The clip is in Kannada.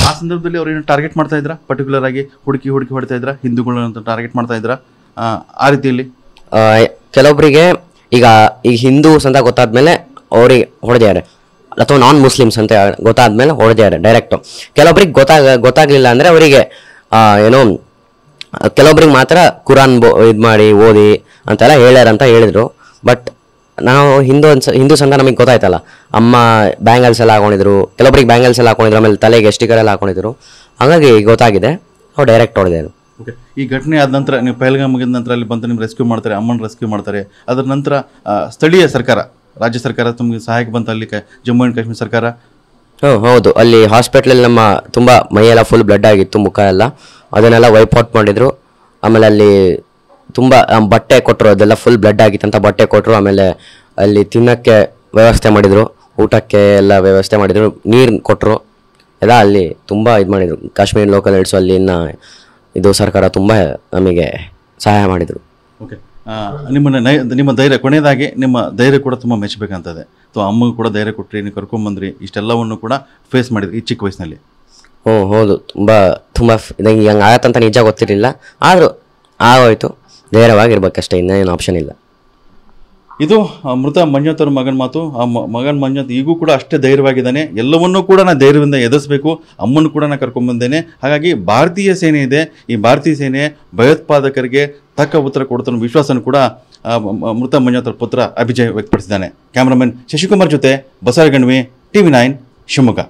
ಆ ಸಂದರ್ಭದಲ್ಲಿ ಅವ್ರು ಏನು ಟಾರ್ಗೆಟ್ ಮಾಡ್ತಾ ಇದ್ರಾ, ಪರ್ಟಿಕ್ಯುಲರ್ ಆಗಿ ಹುಡುಕಿ ಹೊಡಿತಾ ಇದ್ರಾ, ಹಿಂದೂಗಳನ್ನ ಟಾರ್ಗೆಟ್ ಮಾಡ್ತಾ ಇದ್ರಾ ಆ ರೀತಿಯಲ್ಲಿ? ಕೆಲವೊಬ್ಬರಿಗೆ ಈಗ ಹಿಂದೂಸ್ ಅಂತ ಗೊತ್ತಾದ್ಮೇಲೆ ಅವ್ರಿಗೆ ಹೊಡೆದಿದ್ದಾರೆ, ಅಥವಾ ನಾನ್ ಮುಸ್ಲಿಮ್ಸ್ ಅಂತ ಗೊತ್ತಾದ್ಮೇಲೆ ಹೊಡೆದಿದ್ದಾರೆ ಡೈರೆಕ್ಟು. ಕೆಲವೊಬ್ರಿಗೆ ಗೊತ್ತಾಗ್ಲಿಲ್ಲ ಅಂದರೆ ಅವರಿಗೆ ಏನೋ ಕೆಲವೊಬ್ರಿಗೆ ಮಾತ್ರ ಕುರಾನ್ ಇದು ಮಾಡಿ ಓದಿ ಅಂತೆಲ್ಲ ಹೇಳ್ಯಾರ ಅಂತ ಹೇಳಿದರು. ಬಟ್ ನಾವು ಹಿಂದೂಸ್ ಅಂತ ನಮಗೆ ಗೊತ್ತಾಯ್ತಲ್ಲ, ಅಮ್ಮ ಬ್ಯಾಂಗಲ್ಸ್ ಎಲ್ಲ ಹಾಕೊಂಡಿದ್ರು, ಕೆಲವೊಬ್ರಿಗೆ ಬ್ಯಾಂಗಲ್ಸ್ ಎಲ್ಲ ಹಾಕೊಂಡಿದ್ರು, ಆಮೇಲೆ ತಲೆಗೆ ಸ್ಟಿಕರ್ ಎಲ್ಲ ಹಾಕೊಂಡಿದ್ರು, ಹಾಗಾಗಿ ಗೊತ್ತಾಗಿದೆ, ಅವ್ರು ಡೈರೆಕ್ಟ್ ಹೊಡೆದಿದ್ರು. ಓಕೆ, ಈ ಘಟನೆ ಆದ ನಂತರ ನೀವು ಪಹಲ್ಗಾಮ್ ಮುಗಿದ ನಂತರ ಅಲ್ಲಿ ಬಂದು ನಿಮ್ಗೆ ರೆಸ್ಕ್ಯೂ ಮಾಡ್ತಾರೆ, ಅಮ್ಮನ ರೆಸ್ಕ್ಯೂ ಮಾಡ್ತಾರೆ. ಅದರ ನಂತರ ಸ್ಥಳೀಯ ಸರ್ಕಾರ, ರಾಜ್ಯ ಸರ್ಕಾರ ತಮಗೆ ಸಹಾಯಕ್ಕೆ ಬಂತ ಅಲ್ಲಿ ಜಮ್ಮು ಆ್ಯಂಡ್ ಕಾಶ್ಮೀರ ಸರ್ಕಾರ? ಹೌದು, ಅಲ್ಲಿ ಹಾಸ್ಪಿಟ್ಲಲ್ಲಿ ನಮ್ಮ ತುಂಬ ಮೈಯೆಲ್ಲ ಫುಲ್ ಬ್ಲಡ್ ಆಗಿತ್ತು, ಮುಖ ಎಲ್ಲ, ಅದನ್ನೆಲ್ಲ ವೈಪ್ ಮಾಡಿದ್ರು. ಆಮೇಲೆ ಅಲ್ಲಿ ತುಂಬ ಬಟ್ಟೆ ಕೊಟ್ಟರು, ಅದೆಲ್ಲ ಫುಲ್ ಬ್ಲಡ್ ಆಗಿತ್ತು ಅಂತ ಬಟ್ಟೆ ಕೊಟ್ಟರು. ಆಮೇಲೆ ಅಲ್ಲಿ ತಿನ್ನೋಕ್ಕೆ ವ್ಯವಸ್ಥೆ ಮಾಡಿದರು, ಊಟಕ್ಕೆ ಎಲ್ಲ ವ್ಯವಸ್ಥೆ ಮಾಡಿದರು, ನೀರು ಕೊಟ್ಟರು ಎಲ್ಲ. ಅಲ್ಲಿ ತುಂಬ ಇದು ಮಾಡಿದರು ಕಾಶ್ಮೀರ್ ಲೋಕಲ್ ಏಡ್ಸು, ಅಲ್ಲಿನ ಇದು ಸರ್ಕಾರ ತುಂಬ ನಮಗೆ ಸಹಾಯ ಮಾಡಿದರು. ಓಕೆ, ನಿಮ್ಮ ಧೈರ್ಯ, ಕೊನೆಯದಾಗಿ ನಿಮ್ಮ ಧೈರ್ಯ ಕೂಡ ತುಂಬ ಮೆಚ್ಚಬೇಕಂತದೆ. ಅಮ್ಮಗೆ ಕೂಡ ಧೈರ್ಯ ಕೊಟ್ಟರಿ, ನೀವು ಕರ್ಕೊಂಬಂದ್ರಿ, ಇಷ್ಟೆಲ್ಲವನ್ನು ಕೂಡ ಫೇಸ್ ಮಾಡಿದ್ರಿ ಈ ಚಿಕ್ಕ ವಯಸ್ಸಿನಲ್ಲಿ. ಹೌದು, ತುಂಬ ಇದಂಗೆ ಹಂಗೆ ಆಗತ್ತಂತ ನಿಜ ಗೊತ್ತಿರಲಿಲ್ಲ, ಆದರೂ ಆಗೋಯ್ತು. ಧೈರ್ಯವಾಗಿರ್ಬೇಕಷ್ಟೇ, ಇನ್ನೇನು ಆಪ್ಷನ್ ಇಲ್ಲ. ಇದು ಮೃತ ಮಂಜುನಾಥ್ ಅವ್ರ ಮಗನ ಮಾತು. ಆ ಮಗನ ಮಂಜುನಾಥ್ ಈಗೂ ಕೂಡ ಅಷ್ಟೇ ಧೈರ್ಯವಾಗಿದ್ದಾನೆ. ಎಲ್ಲವನ್ನೂ ಕೂಡ ನಾನು ಧೈರ್ಯದಿಂದ ಎದುರಿಸಬೇಕು, ಅಮ್ಮನ್ನು ಕೂಡ ನಾನು ಕರ್ಕೊಂಡ್ಬಂದೇನೆ. ಹಾಗಾಗಿ ಭಾರತೀಯ ಸೇನೆ ಇದೆ, ಈ ಭಾರತೀಯ ಸೇನೆ ಭಯೋತ್ಪಾದಕರಿಗೆ ತಕ್ಕ ಉತ್ತರ ಕೊಡ್ತಾನೆ ವಿಶ್ವಾಸನೂ ಕೂಡ ಮೃತ ಮಂಜುನಾಥ್ ಅವ್ರ ಪುತ್ರ ಅಭಿಜಯ್ ವ್ಯಕ್ತಪಡಿಸಿದ್ದಾನೆ. ಕ್ಯಾಮ್ರಾಮನ್ ಶಶಿಕುಮಾರ್ ಜೊತೆ ಬಸವಗಣ್ವಿ, TV9 ಶಿವಮೊಗ್ಗ.